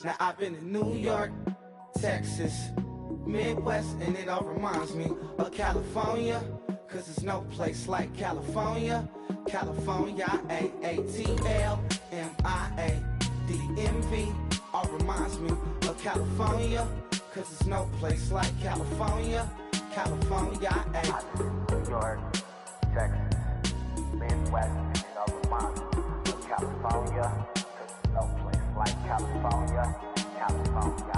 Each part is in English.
Now I've been in New York, Texas, Midwest, and it all reminds me of California, cause there's no place like California. California, AATLMIA-DMV, all reminds me of California, cause there's no place like California. California, New York, Texas, Midwest, and it all reminds me of California, cause there's no place like California. California,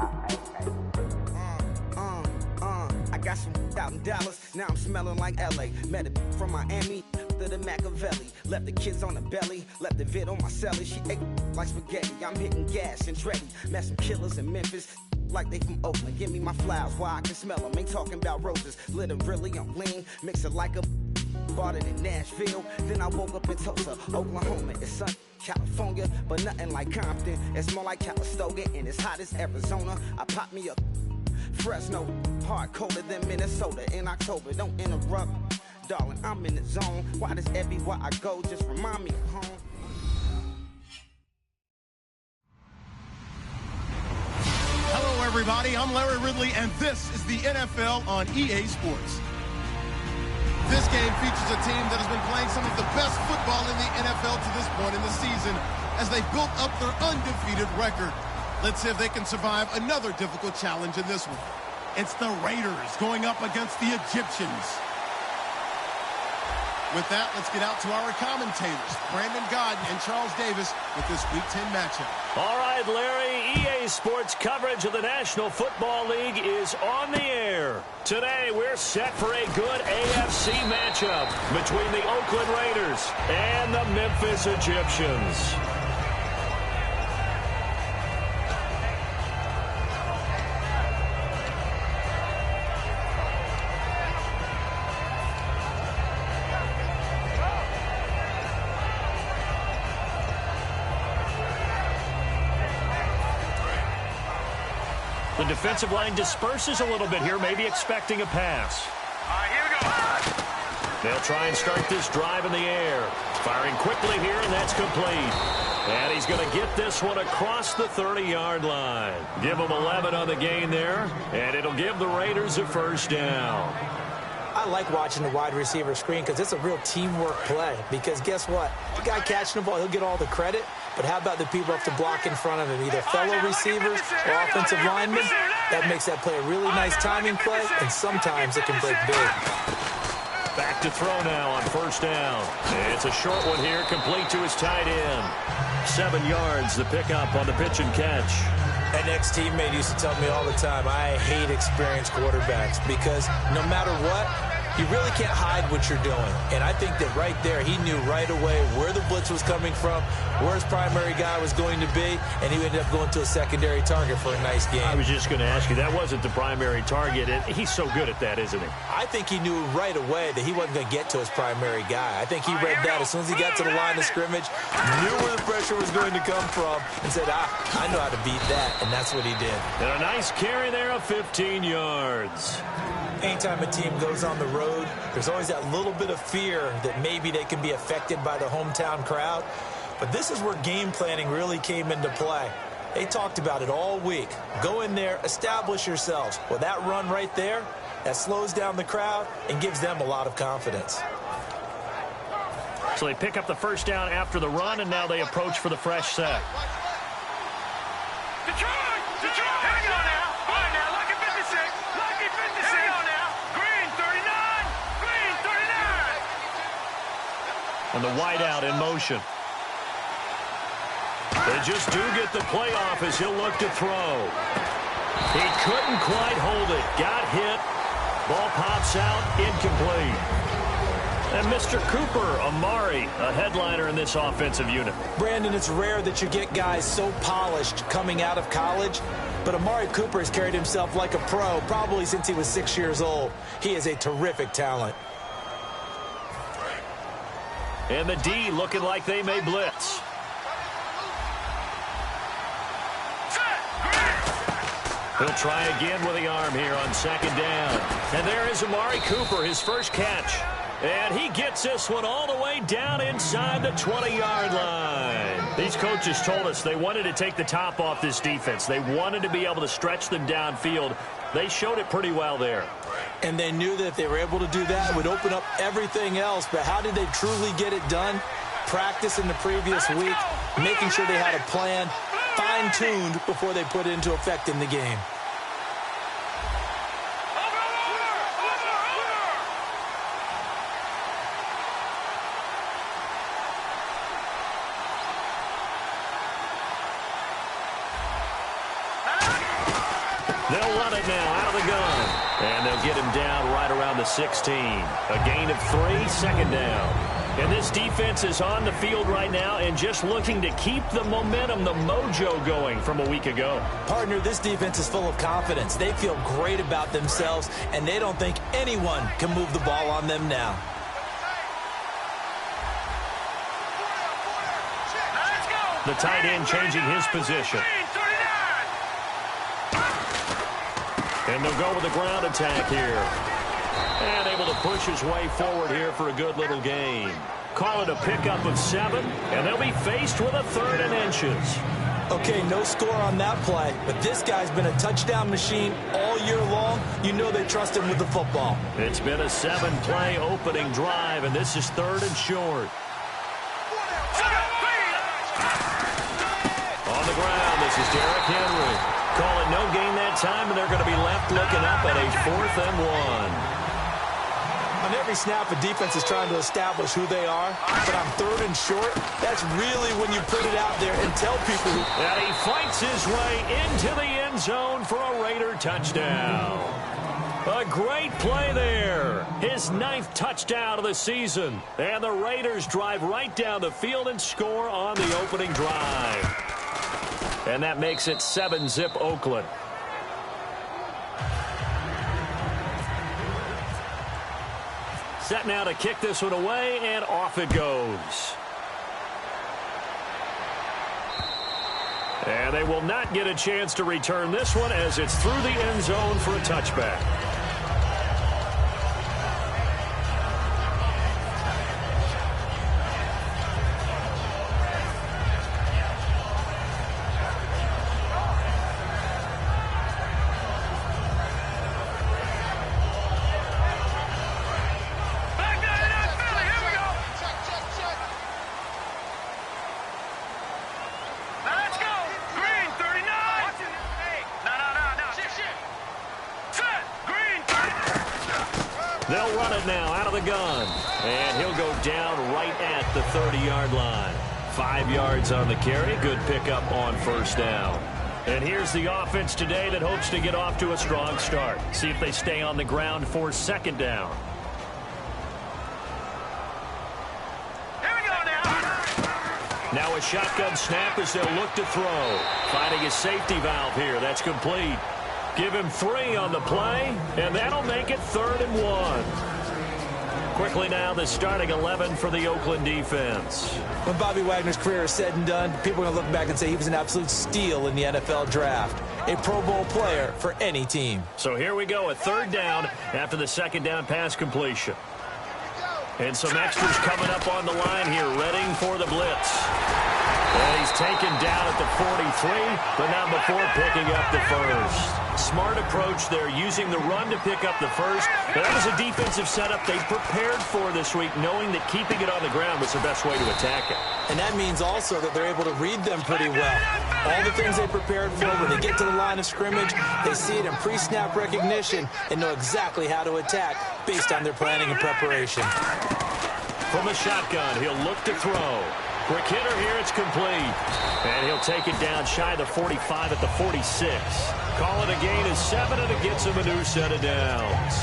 I got some out in Dallas, now I'm smelling like LA. Met it from Miami to the Machiavelli. Left the kids on the belly, left the vid on my celly. She ate like spaghetti, I'm hitting gas and Dreddy. Met some killers in Memphis, like they from Oakland. Give me my flowers while I can smell them. Ain't talking about roses, literally I'm lean. Mix it like a bought it in Nashville. Then I woke up in Tulsa, Oklahoma. It's sun, California, but nothing like Compton. It's more like Calistoga, and it's hot as Arizona. I pop me a Fresno, hard colder than Minnesota in October. Don't interrupt, darling, I'm in the zone. Why does everywhere I go just remind me of home? Hello, everybody. I'm Larry Ridley, and this is the NFL on EA Sports. This game features a team that has been playing some of the best football in the NFL to this point in the season as they built up their undefeated record. Let's see if they can survive another difficult challenge in this one. It's the Raiders going up against the Egyptians. With that, let's get out to our commentators, Brandon Godden and Charles Davis, with this Week 10 matchup. All right, Larry, EA Sports coverage of the National Football League is on the air. Today, we're set for a good AFC matchup between the Oakland Raiders and the Memphis Egyptians. The defensive line disperses a little bit here, maybe expecting a pass. Here we go. They'll try and start this drive in the air. Firing quickly here, and that's complete. And he's going to get this one across the 30-yard line. Give him 11 on the gain there, and it'll give the Raiders a first down. I like watching the wide receiver screen because it's a real teamwork play. Because guess what? The guy catching the ball, he'll get all the credit. But how about the people up to block in front of him, either fellow receivers or offensive linemen? That makes that play a really nice timing play, and sometimes it can break big. Back to throw now on first down. It's a short one here, complete to his tight end. 7 yards, the pickup on the pitch and catch. An ex-teammate used to tell me all the time, I hate experienced quarterbacks because no matter what, you really can't hide what you're doing. And I think that right there, he knew right away where the blitz was coming from, where his primary guy was going to be, and he ended up going to a secondary target for a nice game. I was just going to ask you, that wasn't the primary target. He's so good at that, isn't he? I think he knew right away that he wasn't going to get to his primary guy. I think he read that as soon as he got to the line of scrimmage, knew where the pressure was going to come from, and said, I know how to beat that, and that's what he did. And a nice carry there of 15 yards. Anytime a team goes on the road, there's always that little bit of fear that maybe they can be affected by the hometown crowd. But this is where game planning really came into play. They talked about it all week. Go in there, establish yourselves. Well, that run right there, that slows down the crowd and gives them a lot of confidence. So they pick up the first down after the run, and now they approach for the fresh set. Detroit! Hang on now! Fine now, lucky 56! Lucky 56! Hang on now! Green 39! Green 39! And the wideout in motion. They just do get the playoff as he'll look to throw. He couldn't quite hold it. Got hit. Ball pops out. Incomplete. And Mr. Cooper, Amari, a headliner in this offensive unit. Brandon, it's rare that you get guys so polished coming out of college, but Amari Cooper has carried himself like a pro probably since he was 6 years old. He is a terrific talent. And the D looking like they may blitz. He'll try again with the arm here on second down. And there is Amari Cooper, his first catch. And he gets this one all the way down inside the 20-yard line. These coaches told us they wanted to take the top off this defense. They wanted to be able to stretch them downfield. They showed it pretty well there. And they knew that if they were able to do that, it would open up everything else. But how did they truly get it done? Practice in the previous week, making sure they had a plan, fine-tuned before they put it into effect in the game. They'll run it now out of the gun. And they'll get him down right around the 16. A gain of 3, second down. And this defense is on the field right now and just looking to keep the momentum, the mojo going from a week ago. Partner, this defense is full of confidence. They feel great about themselves, and they don't think anyone can move the ball on them now. The tight end changing his position. And they'll go with the ground attack here. And able to push his way forward here for a good little gain. Call it a pickup of 7, and they'll be faced with a 3rd and inches. Okay, no score on that play, but this guy's been a touchdown machine all year long. You know they trust him with the football. It's been a 7-play opening drive, and this is 3rd and short. On the ground, this is Derrick Henry. Call it no gain that time, and they're going to be left looking up at a 4th and 1. On every snap, a defense is trying to establish who they are, but on 3rd and short, that's really when you put it out there and tell people who... And he fights his way into the end zone for a Raider touchdown. A great play there. His 9th touchdown of the season. And the Raiders drive right down the field and score on the opening drive. And that makes it 7-zip Oakland. Set now to kick this one away, and off it goes. And they will not get a chance to return this one as it's through the end zone for a touchback. They'll run it now out of the gun. And he'll go down right at the 30-yard line. 5 yards on the carry. Good pickup on 1st down. And here's the offense today that hopes to get off to a strong start. See if they stay on the ground for 2nd down. Here we go now. Now a shotgun snap as they'll look to throw. Finding a safety valve here. That's complete. Give him 3 on the play, and that'll make it 3rd and 1. Quickly now, the starting 11 for the Oakland defense. When Bobby Wagner's career is said and done, people are going to look back and say he was an absolute steal in the NFL draft. A Pro Bowl player for any team. So here we go, a 3rd down after the 2nd down pass completion. And some extras coming up on the line here, readying for the blitz. And he's taken down at the 43, but not before picking up the 1st. Smart approach there, using the run to pick up the 1st. That was a defensive setup they prepared for this week, knowing that keeping it on the ground was the best way to attack it. And that means also that they're able to read them pretty well. All the things they prepared for, when they get to the line of scrimmage, they see it in pre-snap recognition and know exactly how to attack based on their planning and preparation. From the shotgun, he'll look to throw. Quick hitter here, it's complete. And he'll take it down shy of the 45 at the 46. Call it a gain of 7, and it gets him a new set of downs.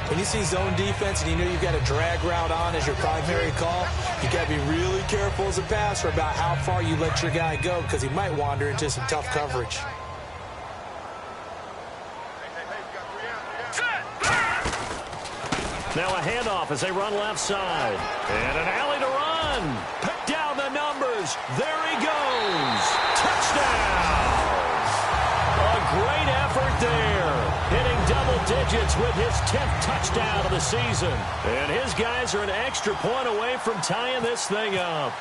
When you see zone defense and you know you've got a drag route on as your primary call, you got to be really careful as a passer about how far you let your guy go because he might wander into some tough coverage. Now a handoff as they run left side. And an alley to run. Pick down the numbers. There he goes. Touchdown. A great effort there. Hitting double digits with his 10th touchdown of the season. And his guys are an extra point away from tying this thing up.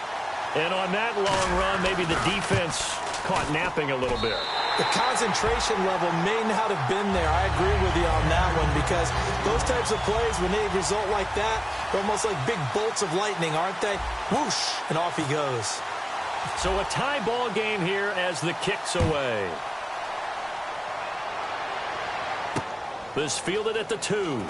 And on that long run, maybe the defense caught napping a little bit. The concentration level may not have been there. I agree with you on that one, because those types of plays, when they result like that, they're almost like big bolts of lightning, aren't they? Whoosh, and off he goes. So a tie ball game here as the kick's away. This fielded at the 2.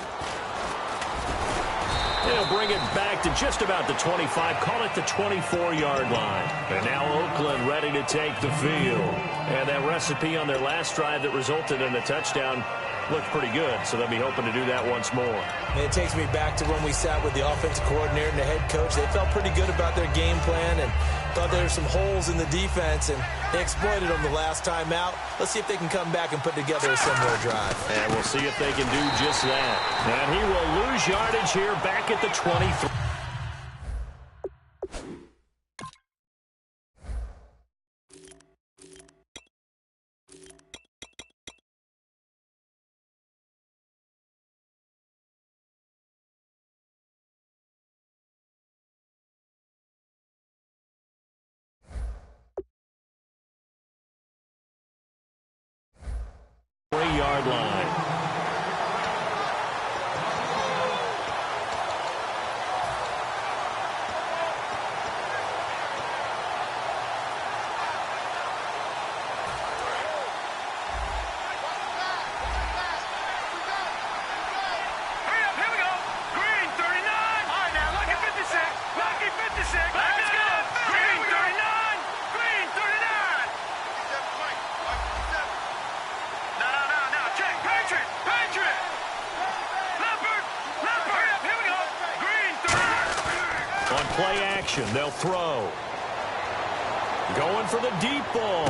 They'll bring it back to just about the 25, call it the 24-yard line. And now Oakland ready to take the field. And that recipe on their last drive that resulted in a touchdown looked pretty good, so they'll be hoping to do that once more. And it takes me back to when we sat with the offensive coordinator and the head coach. They felt pretty good about their game plan and thought there were some holes in the defense, and they exploited them the last time out. Let's see if they can come back and put together a similar drive. And we'll see if they can do just that. And he will lose yardage here back at the 23. Yard line. Play action, they'll throw. Going for the deep ball.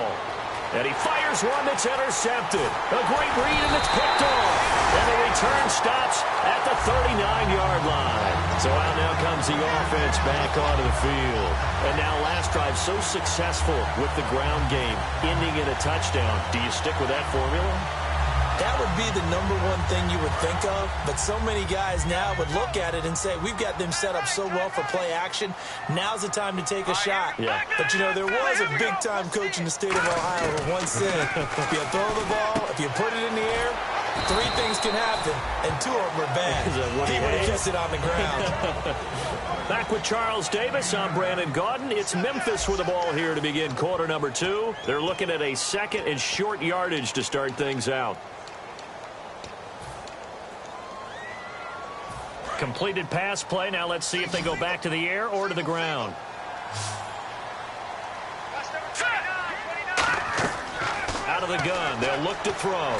And he fires one that's intercepted. A great read, and it's picked off. And the return stops at the 39-yard line. So out now comes the offense back onto the field. And now last drive so successful with the ground game, ending in a touchdown. Do you stick with that formula? That would be the number one thing you would think of, but so many guys now would look at it and say, we've got them set up so well for play action, now's the time to take a shot. Yeah. But, you know, there was a big-time coach in the state of Ohio who once said, if you throw the ball, if you put it in the air, 3 things can happen, and 2 of them are bad. He would have kept it on the ground. Back with Charles Davis, I'm Brandon Gaudin. It's Memphis with the ball here to begin quarter number 2. They're looking at a second and short yardage to start things out. Completed pass play. Now let's see if they go back to the air or to the ground. Out of the gun. They'll look to throw.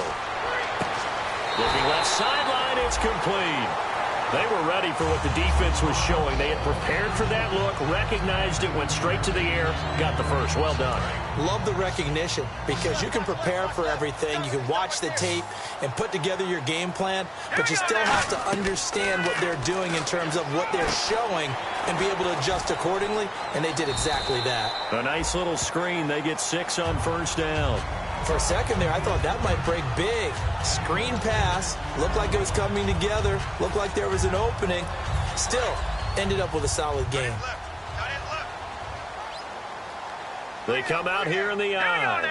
Looking left sideline. It's complete. They were ready for what the defense was showing. They had prepared for that look, recognized it, went straight to the air, got the first. Well done. Love the recognition, because you can prepare for everything. You can watch the tape and put together your game plan, but you still have to understand what they're doing in terms of what they're showing and be able to adjust accordingly, and they did exactly that. A nice little screen. They get 6 on first down. For a second there, I thought that might break big. Screen pass. Looked like it was coming together. Looked like there was an opening. Still, ended up with a solid game. They come out here in the eye.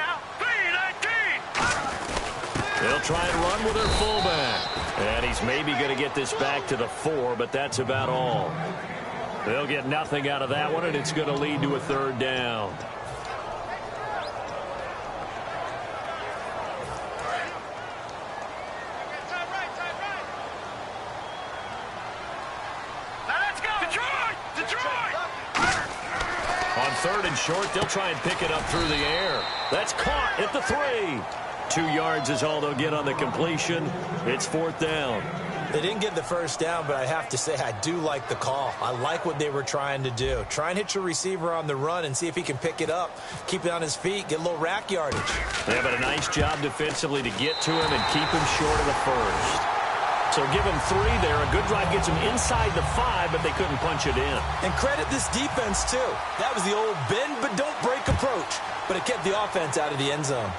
They'll try and run with their fullback. And he's maybe going to get this back to the 4, but that's about all. They'll get nothing out of that one, and it's going to lead to a 3rd down. On 3rd and short, they'll try and pick it up through the air. That's caught at the 3. 2 yards is all they'll get on the completion. It's 4th down. They didn't get the first down, but I have to say I do like the call. I like what they were trying to do. Try and hit your receiver on the run and see if he can pick it up, keep it on his feet, get a little rack yardage. Yeah, but a nice job defensively to get to him and keep him short of the first. So give him 3 there. A good drive gets him inside the 5, but they couldn't punch it in. And credit this defense, too. That was the old bend but don't break approach, but it kept the offense out of the end zone.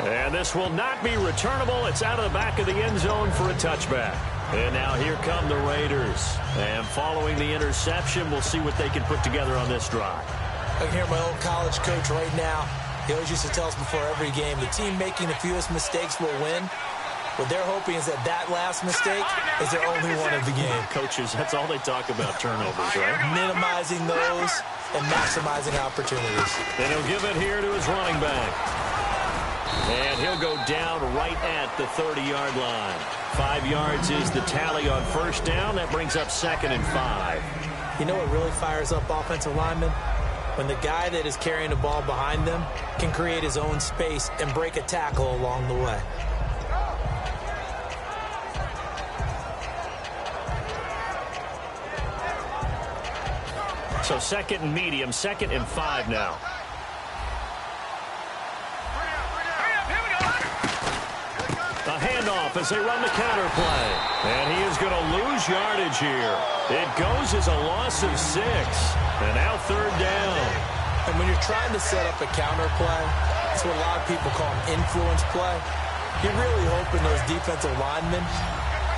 And this will not be returnable. It's out of the back of the end zone for a touchback. And now here come the Raiders. And following the interception, we'll see what they can put together on this drive. I can hear my old college coach right now. He always used to tell us before every game, the team making the fewest mistakes will win. What they're hoping is that last mistake is their only one of the game. Coaches, that's all they talk about, turnovers, right? Minimizing those and maximizing opportunities. And he'll give it here to his running back. And he'll go down right at the 30-yard line. 5 yards is the tally on first down. That brings up 2nd and 5. You know what really fires up offensive linemen? When the guy that is carrying the ball behind them can create his own space and break a tackle along the way. So 2nd and medium, 2nd and 5 now. A handoff as they run the counter play. And he is going to lose yardage here. It goes as a loss of 6. And now 3rd down. And when you're trying to set up a counter play, that's what a lot of people call an influence play. You're really hoping those defensive linemen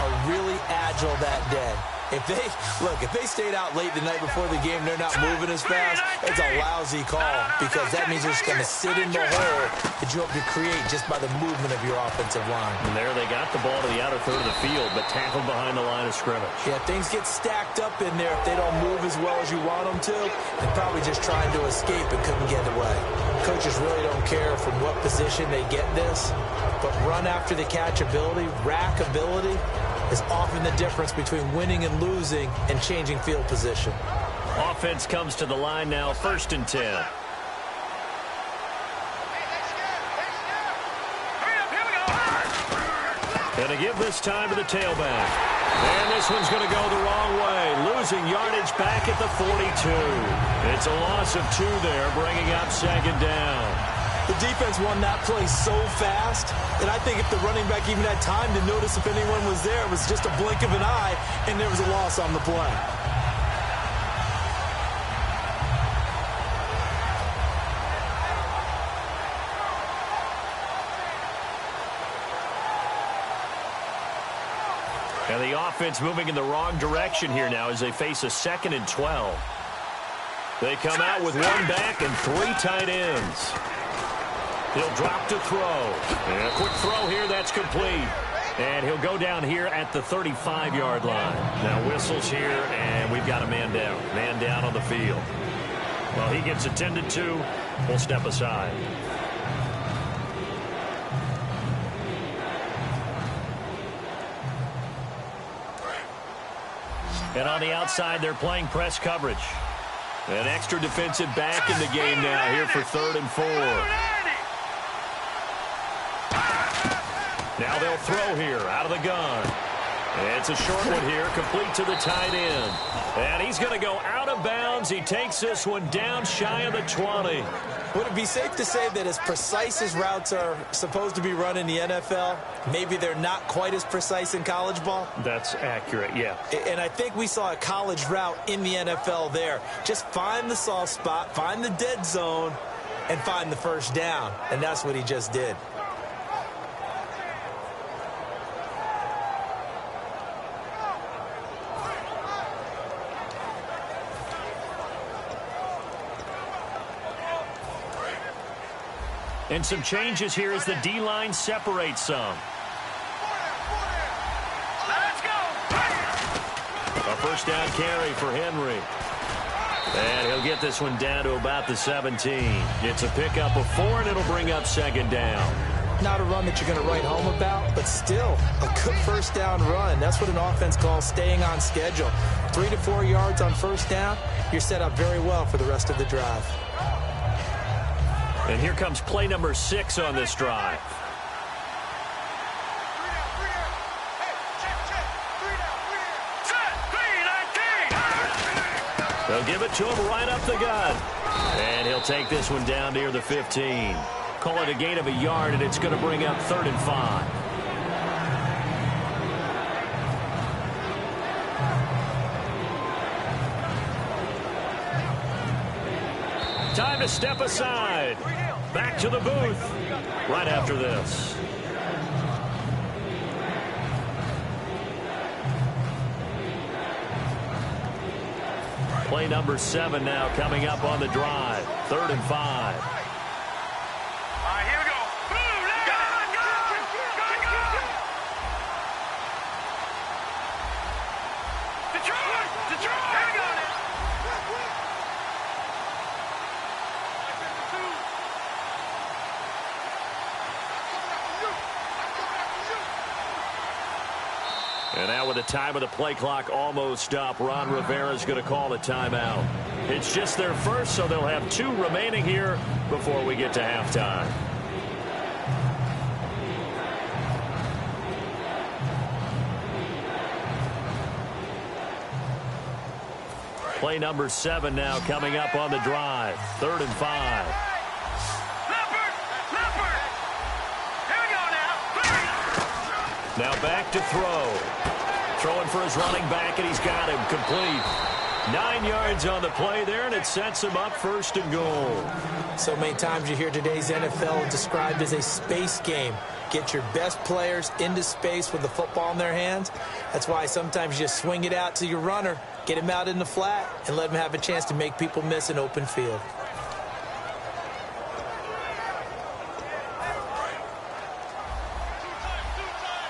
are really agile that day. If they stayed out late the night before the game, they're not moving as fast, it's a lousy call because that means they're just going to sit in the hole that you hope to create just by the movement of your offensive line. And there they got the ball to the outer third of the field, but tackled behind the line of scrimmage. Yeah, things get stacked up in there. If they don't move as well as you want them to, they're probably just trying to escape and couldn't get away. Coaches really don't care from what position they get this, but run after the catch ability, rack ability, is often the difference between winning and losing and changing field position. Offense comes to the line now, 1st and 10. And to give this time to the tailback. And this one's going to go the wrong way. Losing yardage back at the 42. It's a loss of 2 there, bringing up 2nd down. The defense won that play so fast that I think if the running back even had time to notice if anyone was there, it was just a blink of an eye, and there was a loss on the play. And the offense moving in the wrong direction here now as they face a 2nd and 12. They come out with 1 back and 3 tight ends. He'll drop to throw. And a quick throw here, that's complete. And he'll go down here at the 35-yard line. Now whistles here, and we've got a man down. Man down on the field. Well, he gets attended to. We'll step aside. And on the outside, they're playing press coverage. An extra defensive back in the game now here for 3rd and 4. Now they'll throw here out of the gun. It's a short one here, complete to the tight end. And he's going to go out of bounds. He takes this one down shy of the 20. Would it be safe to say that as precise as routes are supposed to be run in the NFL, maybe they're not quite as precise in college ball? That's accurate, yeah. And I think we saw a college route in the NFL there. Just find the soft spot, find the dead zone, and find the first down. And that's what he just did. And some changes here as the D-line separates some. Let's go. A first down carry for Henry. And he'll get this one down to about the 17. It's a pickup of 4, and it'll bring up 2nd down. Not a run that you're going to write home about, but still a good first down run. That's what an offense calls staying on schedule. 3 to 4 yards on first down, you're set up very well for the rest of the drive. And here comes play number 6 on this drive. They'll give it to him right up the gut. And he'll take this one down near the 15. Call it a gain of a yard, and it's going to bring up 3rd and 5. Time to step aside. Back to the booth right after this. Play number 7 now coming up on the drive. 3rd and 5. All right, here we go. Boom, let's go. Detroit! Detroit! Here we go now. And now with the time of the play clock almost up, Ron Rivera's going to call a timeout. It's just their first, so they'll have 2 remaining here before we get to halftime. Play number 7 now coming up on the drive. 3rd and 5. Now back to throw. Throwing for his running back, and he's got him complete. 9 yards on the play there, and it sets him up 1st and goal. So many times you hear today's NFL described as a space game. Get your best players into space with the football in their hands. That's why sometimes you just swing it out to your runner, get him out in the flat, and let him have a chance to make people miss an open field.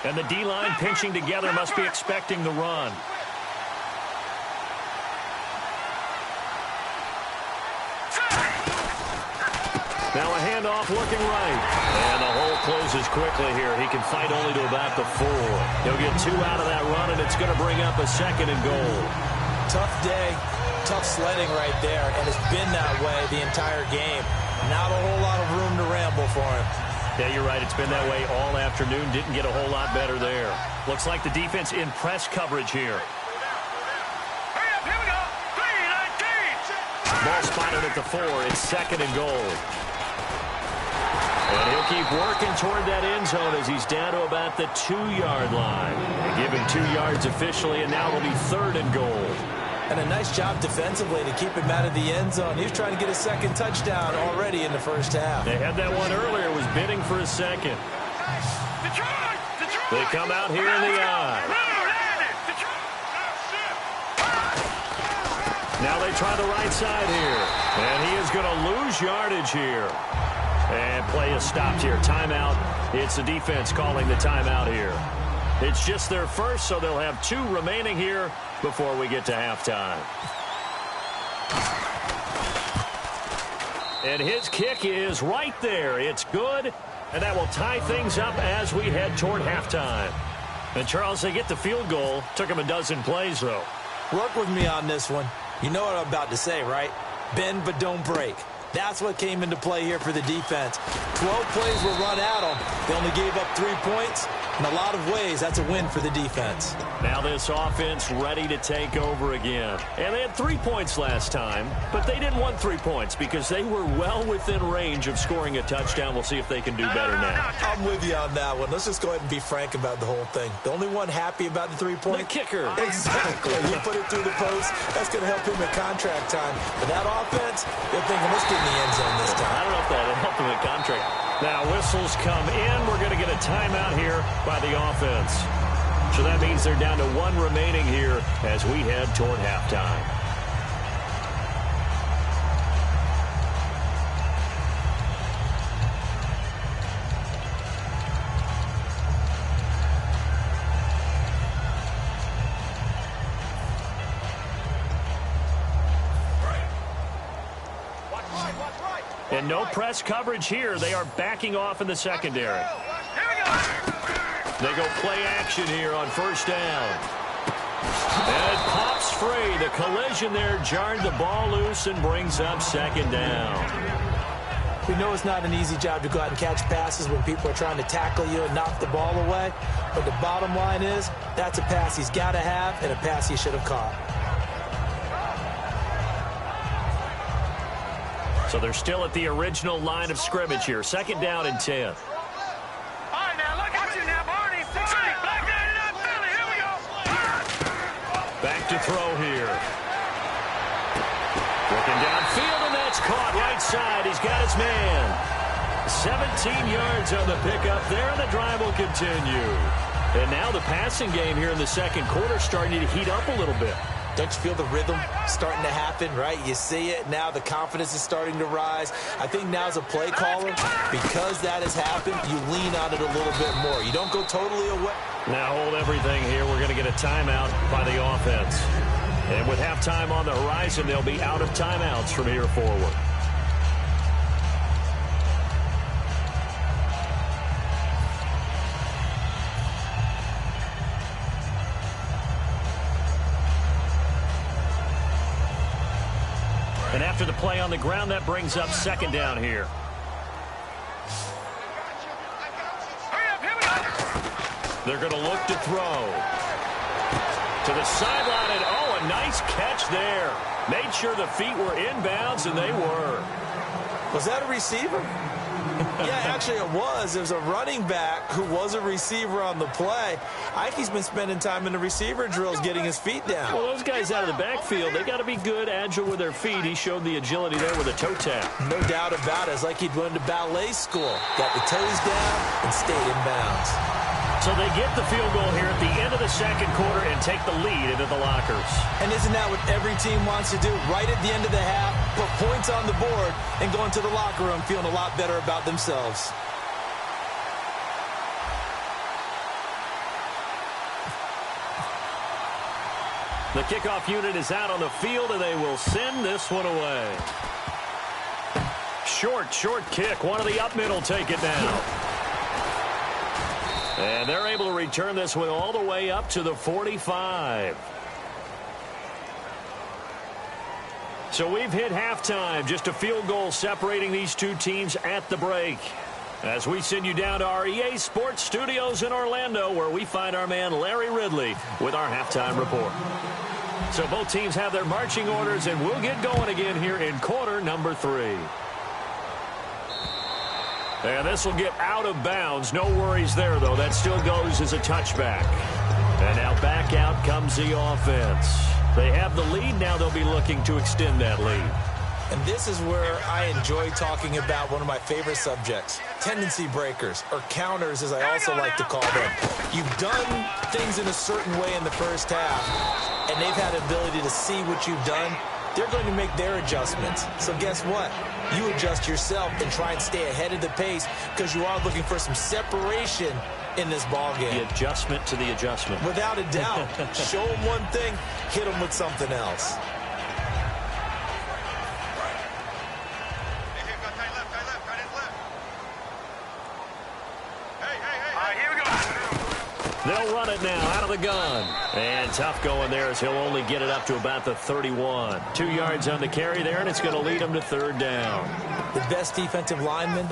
And the D-line pinching together must be expecting the run. Now a handoff looking right. And the hole closes quickly here. He can fight only to about the 4. He'll get 2 out of that run, and it's going to bring up a 2nd and goal. Tough day, tough sledding right there, and it's been that way the entire game. Not a whole lot of room to ramble for him. Yeah, you're right. It's been that way all afternoon. Didn't get a whole lot better there. Looks like the defense in press coverage here. Hurry up, here we go. 3-19. Ball spotted at the 4. It's 2nd and goal. And he'll keep working toward that end zone as he's down to about the 2-yard line. They give him 2 yards officially, and now it'll be 3rd and goal. And a nice job defensively to keep him out of the end zone. He was trying to get a 2nd touchdown already in the first half. They had that one earlier, was bidding for a 2nd. Detroit! Detroit! They come out here in the eye. Now they try the right side here. And he is going to lose yardage here. And play is stopped here. Timeout. It's the defense calling the timeout here. It's just their first, so they'll have 2 remaining here before we get to halftime. And his kick is right there. It's good, and that will tie things up as we head toward halftime. And, Charles, they get the field goal. Took them a dozen plays, though. Work with me on this one. You know what I'm about to say, right? Bend but don't break. That's what came into play here for the defense. 12 plays were run at them. They only gave up 3 points. In a lot of ways, that's a win for the defense. Now this offense ready to take over again. And they had 3 points last time, but they didn't want 3 points because they were well within range of scoring a touchdown. We'll see if they can do better now. I'm with you on that one. Let's just go ahead and be frank about the whole thing. The only one happy about the 3-point? The kicker. Exactly. You put it through the post. That's going to help him at contract time. But that offense, they're thinking, let's get in the end zone this time. I don't know if that'll help him at contract. Now whistles come in. We're going to get a timeout here by the offense. So that means they're down to 1 remaining here as we head toward halftime. And no press coverage here. They are backing off in the secondary. They go play action here on 1st down. And it pops free. The collision there jarred the ball loose and brings up 2nd down. We know it's not an easy job to go out and catch passes when people are trying to tackle you and knock the ball away. But the bottom line is, that's a pass he's got to have and a pass he should have caught. So they're still at the original line of scrimmage here. 2nd down and 10. All right, now look at you now, Barney. Black 99 Philly, here we go. Back to throw here. Looking downfield, and that's caught right side. He's got his man. 17 yards on the pickup there, and the drive will continue. And now the passing game here in the 2nd quarter starting to heat up a little bit. Don't you feel the rhythm starting to happen, right? You see it. Now the confidence is starting to rise. I think now as a play caller, because that has happened, you lean on it a little bit more. You don't go totally away. Now hold everything here. We're going to get a timeout by the offense. And with halftime on the horizon, they'll be out of timeouts from here forward. And after the play on the ground, that brings up second down here. They're going to look to throw. To the sideline, and oh, a nice catch there. Made sure the feet were inbounds, and they were. Was that a receiver? Yeah, actually it was. There's a running back who was a receiver on the play. I think he's been spending time in the receiver drills getting his feet down. Well, those guys out of the backfield, they got to be good, agile with their feet. He showed the agility there with a toe tap. No doubt about it. It's like he'd went to ballet school. Got the toes down and stayed in bounds. So they get the field goal here at the end of the second quarter and take the lead into the lockers. And isn't that what every team wants to do? Right at the end of the half, put points on the board, and go into the locker room feeling a lot better about themselves. The kickoff unit is out on the field, and they will send this one away. Short kick. One of the up mid will take it down. And they're able to return this one all the way up to the 45. So we've hit halftime. Just a field goal separating these two teams at the break. As we send you down to our EA Sports Studios in Orlando, where we find our man Larry Ridley with our halftime report. So both teams have their marching orders, and we'll get going again here in quarter number 3. And this will get out of bounds. No worries there, though. That still goes as a touchback. And now back out comes the offense. They have the lead. Now they'll be looking to extend that lead. And this is where I enjoy talking about one of my favorite subjects, tendency breakers, or counters, as I also like to call them. You've done things in a certain way in the first half, and they've had the ability to see what you've done. They're going to make their adjustments. So guess what? You adjust yourself and try and stay ahead of the pace because you are looking for some separation in this ballgame. The adjustment to the adjustment. Without a doubt. Show them one thing, hit them with something else. They'll run it now out of the gun. And tough going there as he'll only get it up to about the 31. 2 yards on the carry there, and it's going to lead him to third down. The best defensive linemen,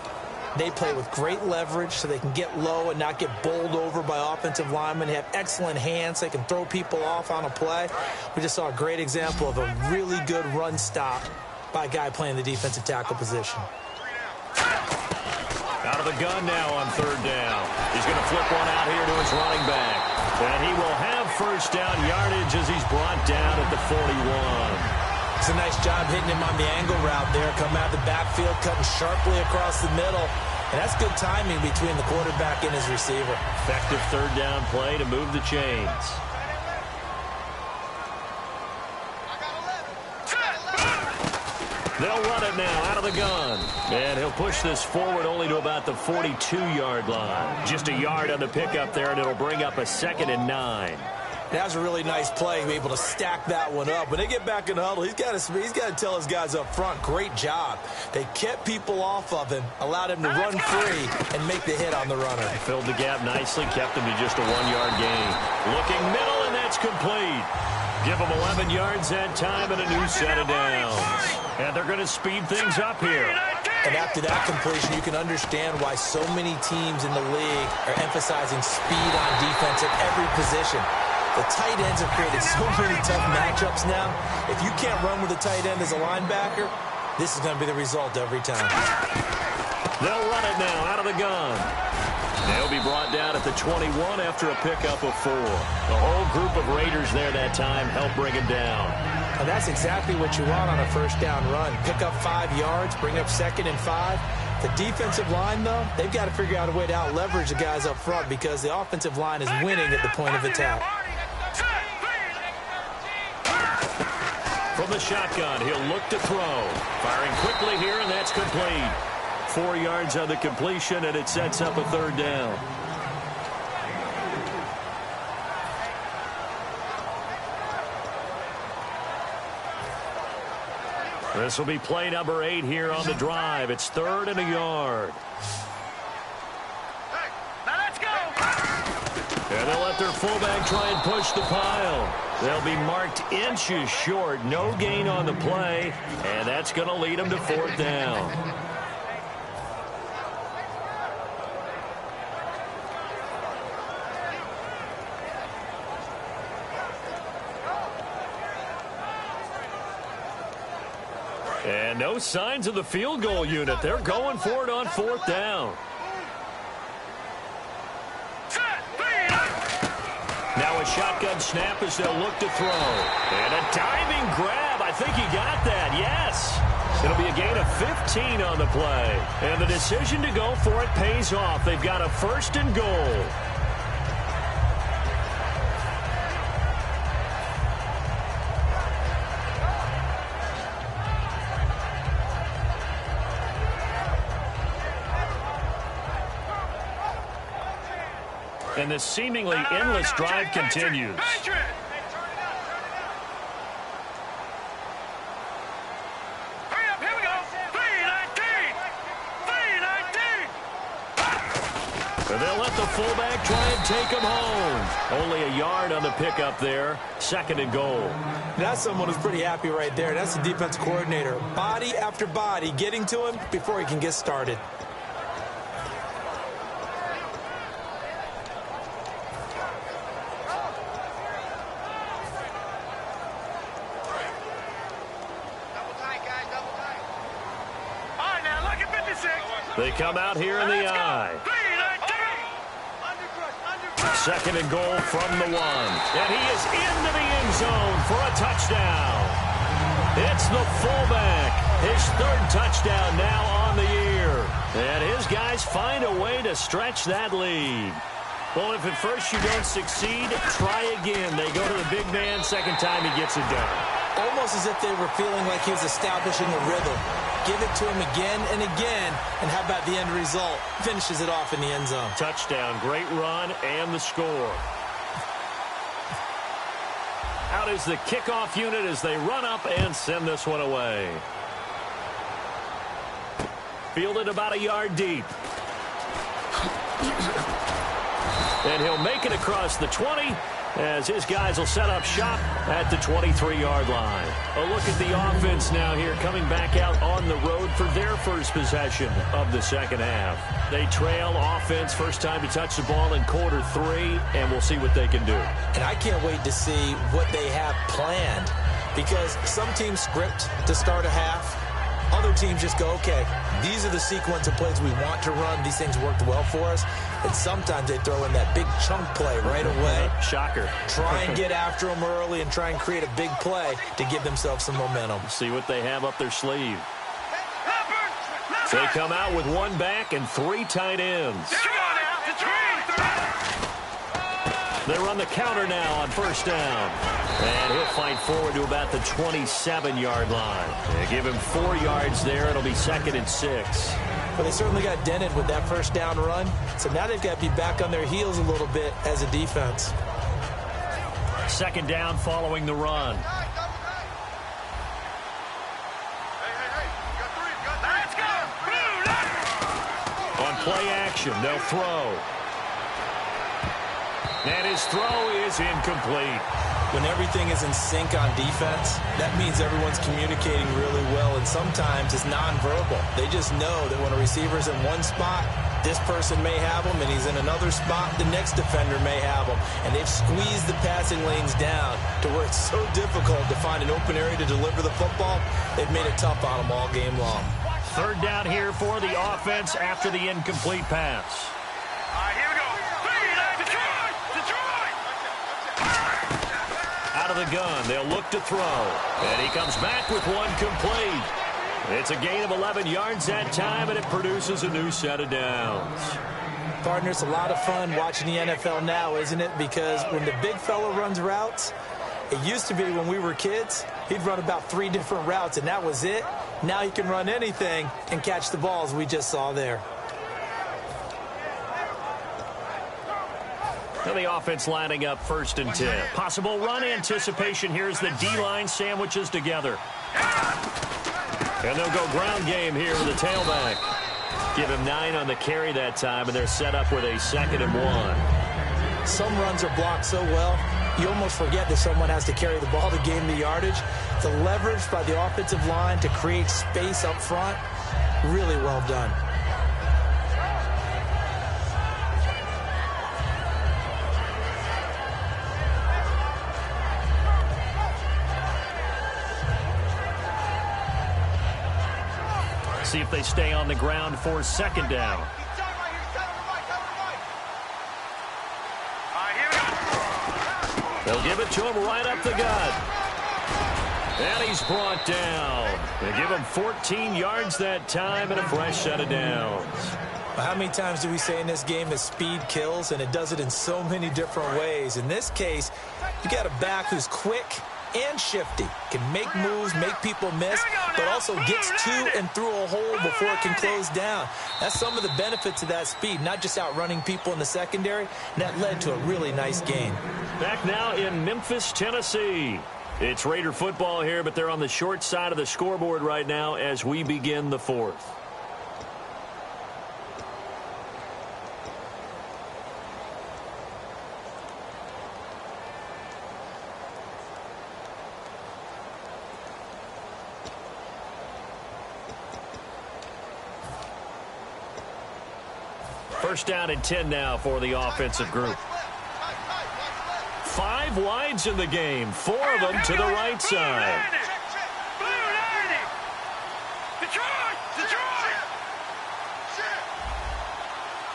they play with great leverage so they can get low and not get bowled over by offensive linemen. They have excellent hands. They can throw people off on a play. We just saw a great example of a really good run stop by a guy playing the defensive tackle position. Out of the gun now on third down. He's going to flip one out here to his running back. And he will have first down yardage as he's brought down at the 41. It's a nice job hitting him on the angle route there. Coming out of the backfield, cutting sharply across the middle. And that's good timing between the quarterback and his receiver. Effective third down play to move the chains. They'll run it now out of the gun. And he'll push this forward only to about the 42-yard line. Just a yard on the pickup there, and it'll bring up a 2nd and 9. That was a really nice play, able to stack that one up. When they get back in the huddle, he's got to tell his guys up front, great job. They kept people off of him, allowed him to run free, and make the hit on the runner. Filled the gap nicely, kept him to just a 1-yard gain. Looking middle, and that's complete. Give them 11 yards that time and a new set of downs. And they're going to speed things up here. And after that completion, you can understand why so many teams in the league are emphasizing speed on defense at every position. The tight ends have created so many tough matchups now. If you can't run with a tight end as a linebacker, this is going to be the result every time. They'll run it now out of the gun. They'll be brought down at the 21 after a pickup of 4. The whole group of Raiders there that time helped bring him down. And that's exactly what you want on a first down run. Pick up 5 yards, bring up 2nd and 5. The defensive line, though, they've got to figure out a way to out-leverage the guys up front because the offensive line is winning at the point of attack. From the shotgun, he'll look to throw. Firing quickly here, and that's complete. 4 yards on the completion, and it sets up a third down. This will be play number 8 here on the drive. It's 3rd and a yard. Hey, now let's go. And they'll let their fullback try and push the pile. They'll be marked inches short. No gain on the play, and that's going to lead them to 4th down. And no signs of the field goal unit. They're going for it on 4th down. Now a shotgun snap as they'll look to throw. And a diving grab. I think he got that. Yes. It'll be a gain of 15 on the play. And the decision to go for it pays off. They've got a 1st and goal. And this seemingly endless drive continues. Hurry up, here we go. 319. 319. And they'll let the fullback try and take him home. Only a yard on the pickup there. 2nd and goal. That's someone who's pretty happy right there. That's the defense coordinator. Body after body getting to him before he can get started. They come out here in the eye. 2nd and goal from the 1. And he is into the end zone for a touchdown. It's the fullback. His 3rd touchdown now on the year. And his guys find a way to stretch that lead. Well, if at first you don't succeed, try again. They go to the big man. 2nd time he gets it done. Almost as if they were feeling like he was establishing a rhythm. Give it to him again and again, and how about the end result? Finishes it off in the end zone. Touchdown, great run, and the score. Out is the kickoff unit as they run up and send this one away. Fielded about a yard deep. And he'll make it across the 20 as his guys will set up shop at the 23-yard line. A look at the offense now here, coming back out on the road for their first possession of the 2nd half. They trail offense, first time to touch the ball in quarter 3, and we'll see what they can do. And I can't wait to see what they have planned, because some teams script to start a half. Other teams just go, okay, these are the sequence of plays we want to run. These things worked well for us. And sometimes they throw in that big chunk play right away. Shocker. Try and get after them early and try and create a big play to give themselves some momentum. See what they have up their sleeve. They come out with 1 back and 3 tight ends. They run the counter now on 1st down. And he'll fight forward to about the 27-yard line. They give him 4 yards there. It'll be 2nd and 6. Well, they certainly got dented with that 1st down run. So now they've got to be back on their heels a little bit as a defense. 2nd down following the run. On play action, they'll throw. And his throw is incomplete. When everything is in sync on defense, that means everyone's communicating really well, and sometimes it's nonverbal. They just know that when a receiver's in one spot, this person may have him, and he's in another spot, the next defender may have him. And they've squeezed the passing lanes down to where it's so difficult to find an open area to deliver the football. They've made it tough on them all game long. 3rd down here for the offense after the incomplete pass. All right, here we go. Detroit! Out of the gun, they'll look to throw. And he comes back with 1 complete. It's a gain of 11 yards that time, and it produces a new set of downs. Partner, it's a lot of fun watching the NFL now, isn't it? Because when the big fella runs routes, It used to be when we were kids, he'd run about 3 different routes, and that was it. Now he can run anything and catch the balls we just saw there. And the offense lining up 1st and 10. Possible run anticipation here as the D-line sandwiches together. And they'll go ground game here with the tailback. Give him 9 on the carry that time, and they're set up with a 2nd and 1. Some runs are blocked so well, you almost forget that someone has to carry the ball to gain the yardage. The leverage by the offensive line to create space up front, really well done. See if they stay on the ground for 2nd down. They'll give it to him right up the gut. And he's brought down. They give him 14 yards that time and a fresh set of downs. Well, how many times do we say in this game that speed kills, and it does it in so many different ways? In this case, you got a back who's quick and shifty, can make moves, make people miss, but also gets to and through a hole before it can close down. That's some of the benefits of that speed, not just outrunning people in the secondary, and that led to a really nice gain. Back now in Memphis, Tennessee. It's Raider football here, but they're on the short side of the scoreboard right now as we begin the 4th. First down and 10 now for the offensive group. 5 wides in the game, 4 of them to the right side. Detroit! Detroit!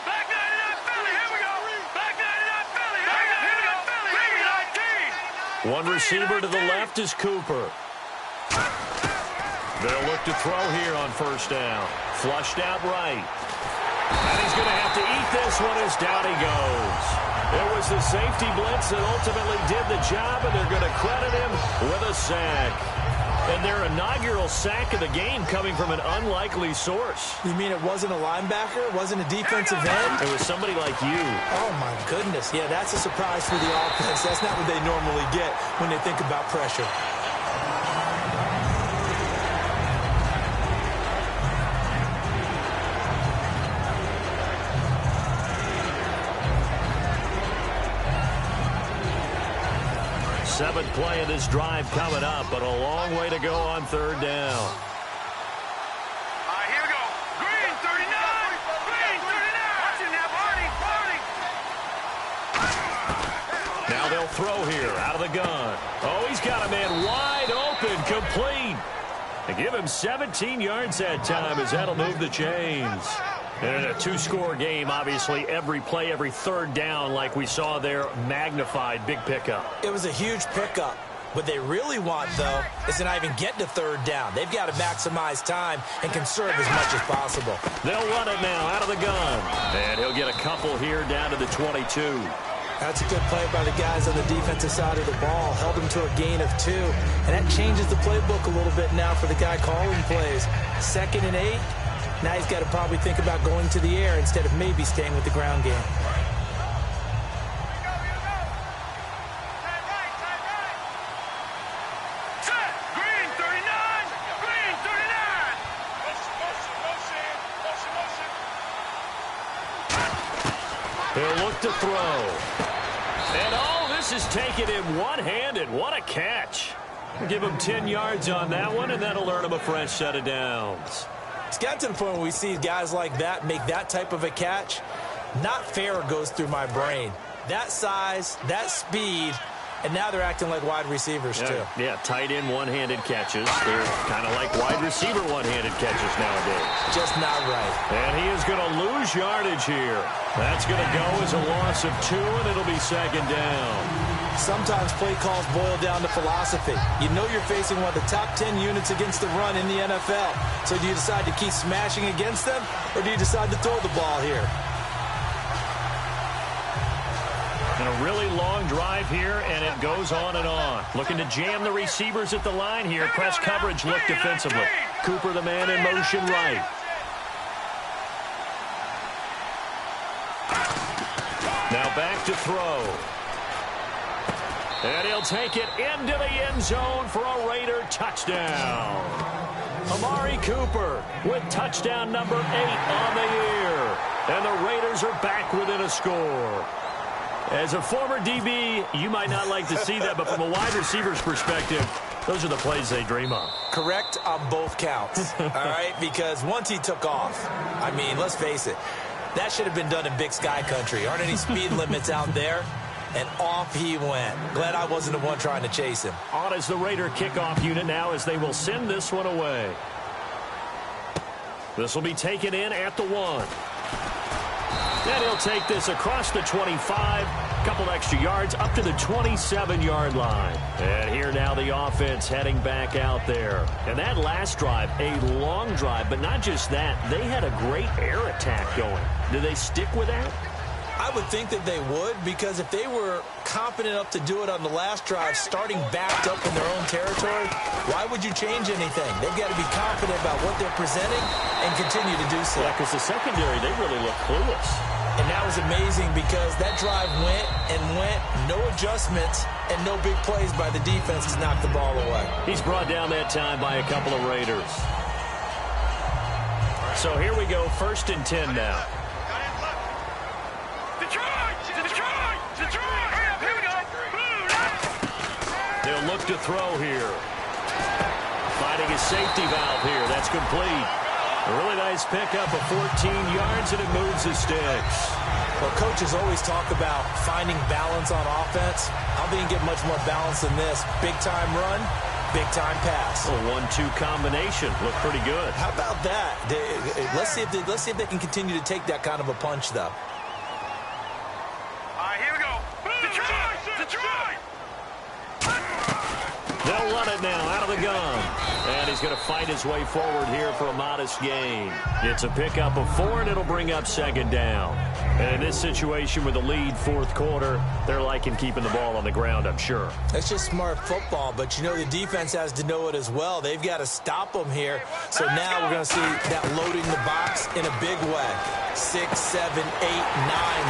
Back 99 Philly, here we go! Back 99 Philly, here we go! Philly, 19! One receiver to the left is Cooper. They'll look to throw here on 1st down. Flushed out right. And he's going to have to eat this one as down he goes. It was the safety blitz that ultimately did the job, and they're going to credit him with a sack. And their inaugural sack of the game coming from an unlikely source. You mean it wasn't a linebacker? It wasn't a defensive end? It was somebody like you. Oh, my goodness. Yeah, that's a surprise for the offense. That's not what they normally get when they think about pressure. Seventh play of this drive coming up, but a long way to go on 3rd down. Here we go. Green, 39. Green, 39. Watch it now, Barney. Now they'll throw here out of the gun. Oh, he's got a man wide open, complete. They give him 17 yards that time as that'll move the chains. And in a 2-score game, obviously, every play, every 3rd down, like we saw there, magnified, big pickup. It was a huge pickup. What they really want, though, is to not even get to 3rd down. They've got to maximize time and conserve as much as possible. They'll run it now out of the gun. And he'll get a couple here down to the 22. That's a good play by the guys on the defensive side of the ball. Held them to a gain of 2. And that changes the playbook a little bit now for the guy calling plays. 2nd and 8. Now he's got to probably think about going to the air instead of maybe staying with the ground game. Set. Green, 39. Green, 39. Motion. He'll look to throw. And oh, this is taken in one-handed. What a catch. Give him 10 yards on that one, and that'll earn him a fresh set of downs. It's got to the point where we see guys like that make that type of a catch. Not fair goes through my brain. That size, that speed, and now they're acting like wide receivers too. Yeah, tight end one-handed catches. They're kind of like wide receiver one-handed catches nowadays. Just not right. And he is going to lose yardage here. That's going to go as a loss of 2, and it'll be 2nd down. Sometimes play calls boil down to philosophy. You know you're facing one of the top 10 units against the run in the NFL. So do you decide to keep smashing against them, or do you decide to throw the ball here? And a really long drive here, and it goes on and on. Looking to jam the receivers at the line here. Press coverage look defensively. Cooper, the man in motion right. Now back to throw. And he'll take it into the end zone for a Raider touchdown. Amari Cooper with touchdown number 8 on the year. And the Raiders are back within a score. As a former DB, you might not like to see that, but from a wide receiver's perspective, those are the plays they dream of. Correct on both counts, all right? Because once he took off, I mean, let's face it, that should have been done in Big Sky Country. Aren't any speed limits out there? And off he went. Glad I wasn't the one trying to chase him. On is the Raider kickoff unit now as they will send this one away. This will be taken in at the 1. And he'll take this across the 25, a couple extra yards up to the 27-yard line. And here now the offense heading back out there. And that last drive, a long drive, but not just that. They had a great air attack going. Do they stick with that? I would think that they would, because if they were confident enough to do it on the last drive, starting backed up in their own territory, why would you change anything? They've got to be confident about what they're presenting and continue to do so. Yeah, because the secondary, they really look clueless. And that was amazing because that drive went and went, no adjustments and no big plays by the defense to knock the ball away. He's brought down that time by a couple of Raiders. So here we go, 1st and 10 now. They'll look to throw here. Finding a safety valve here. That's complete. A really nice pickup of 14 yards, and it moves the sticks. Well, coaches always talk about finding balance on offense. I don't think you get much more balance than this. Big-time run, big-time pass. A 1-2 combination. Looked pretty good. How about that? Let's see if they can continue to take that kind of a punch, though. Here we go. Detroit! They'll run it now out of the gun. And he's going to fight his way forward here for a modest gain. It's a pickup of 4, and it'll bring up 2nd down. And in this situation with the lead 4th quarter, they're liking keeping the ball on the ground, I'm sure. That's just smart football, but you know the defense has to know it as well. They've got to stop them here. So now we're going to see that loading the box in a big way. 6, 7, 8, 9,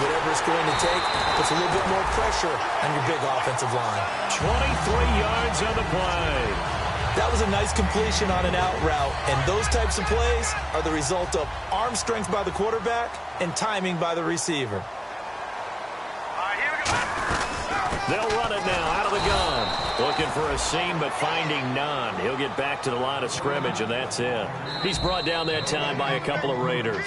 whatever it's going to take, puts a little bit more pressure on your big offensive line. 23 yards on the play. That was a nice completion on an out route, and those types of plays are the result of arm strength by the quarterback and timing by the receiver. Here we go. They'll run it now out of the gun. Looking for a seam, but finding none. He'll get back to the line of scrimmage, and that's it. He's brought down that time by a couple of Raiders.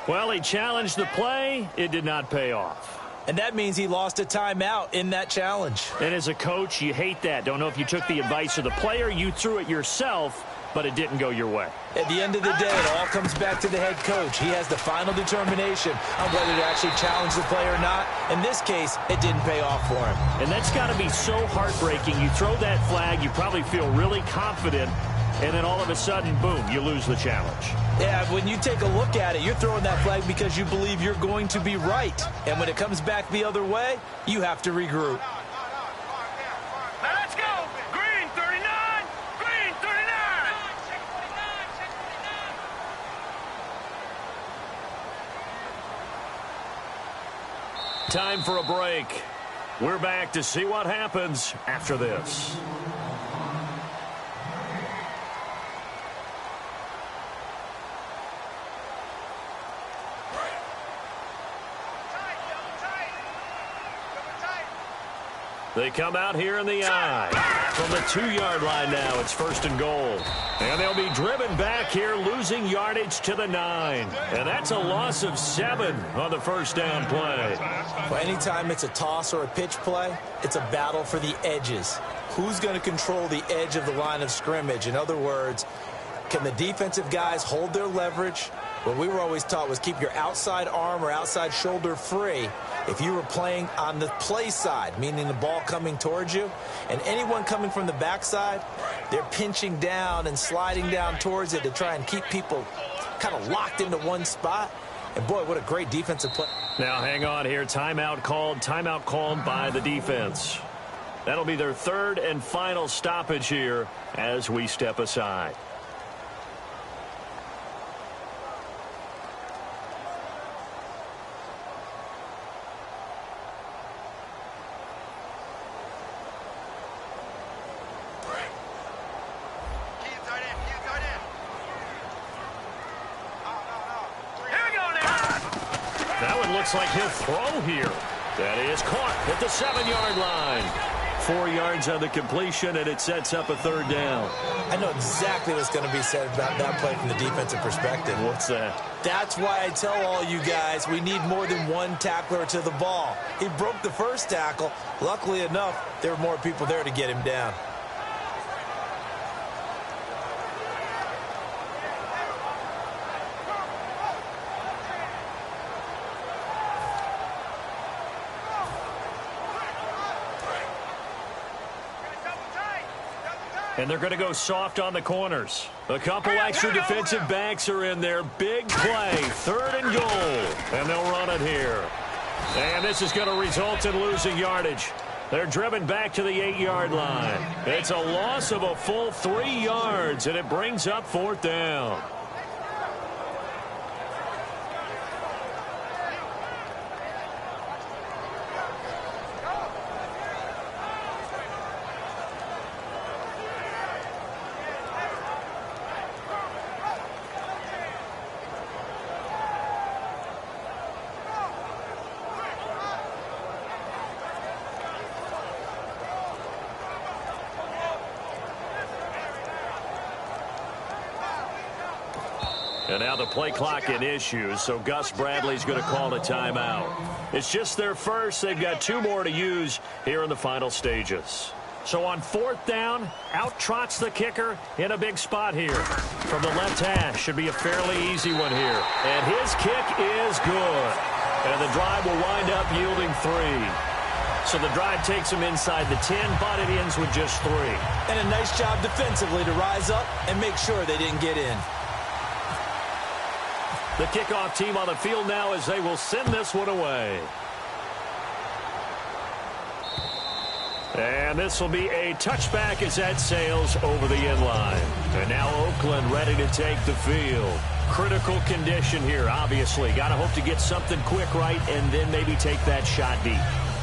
Well, he challenged the play. It did not pay off. And that means he lost a timeout in that challenge. And as a coach, you hate that. Don't know if you took the advice of the player, you threw it yourself, but it didn't go your way. At the end of the day, it all comes back to the head coach. He has the final determination on whether to actually challenge the play or not. In this case, it didn't pay off for him. And that's got to be so heartbreaking. You throw that flag, you probably feel really confident, and then all of a sudden, boom, you lose the challenge. Yeah, when you take a look at it, you're throwing that flag because you believe you're going to be right. And when it comes back the other way, you have to regroup. Now let's go. Green 39. Green 39. Time for a break. We're back to see what happens after this. They come out here in the I. From the 2-yard line now, it's 1st and goal. And they'll be driven back here, losing yardage to the 9. And that's a loss of 7 on the 1st down play. Well, anytime it's a toss or a pitch play, it's a battle for the edges. Who's going to control the edge of the line of scrimmage? In other words, can the defensive guys hold their leverage What we were always taught was keep your outside arm or outside shoulder free if you were playing on the play side, meaning the ball coming towards you. And anyone coming from the backside, they're pinching down and sliding down towards it to try and keep people kind of locked into one spot. And, boy, what a great defensive play. Now, hang on here. Timeout called by the defense. That'll be their third and final stoppage here as we step aside. Looks like he'll throw here. That is caught at the 7-yard line. 4 yards on the completion, and it sets up a third down. I know exactly what's going to be said about that play from the defensive perspective. What's that? That's why I tell all you guys we need more than one tackler to the ball. He broke the first tackle. Luckily enough, there were more people there to get him down. And they're going to go soft on the corners. A couple extra defensive backs are in there. Big play, 3rd and goal. And they'll run it here. And this is going to result in losing yardage. They're driven back to the 8-yard line. It's a loss of a full 3 yards, and it brings up 4th down. And now the play clock in issues, so Gus Bradley's going to call a timeout. It's just their first. They've got 2 more to use here in the final stages. So on 4th down, out trots the kicker in a big spot here. From the left hash, should be a fairly easy one here. And his kick is good. And the drive will wind up yielding 3. So the drive takes him inside the 10, but it ends with just 3. And a nice job defensively to rise up and make sure they didn't get in. The kickoff team on the field now as they will send this one away. And this will be a touchback as that sails over the end line. And now Oakland ready to take the field. Critical condition here, obviously. Got to hope to get something quick right and then maybe take that shot deep.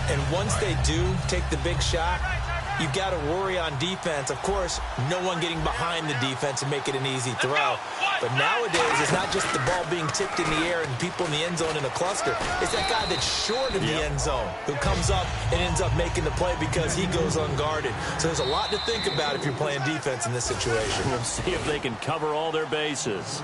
And once they do take the big shot, you've got to worry on defense. Of course, no one getting behind the defense and make it an easy throw. But nowadays, it's not just the ball being tipped in the air and people in the end zone in a cluster. It's that guy that's short of the end zone who comes up and ends up making the play because he goes unguarded. So there's a lot to think about if you're playing defense in this situation. We'll see if they can cover all their bases.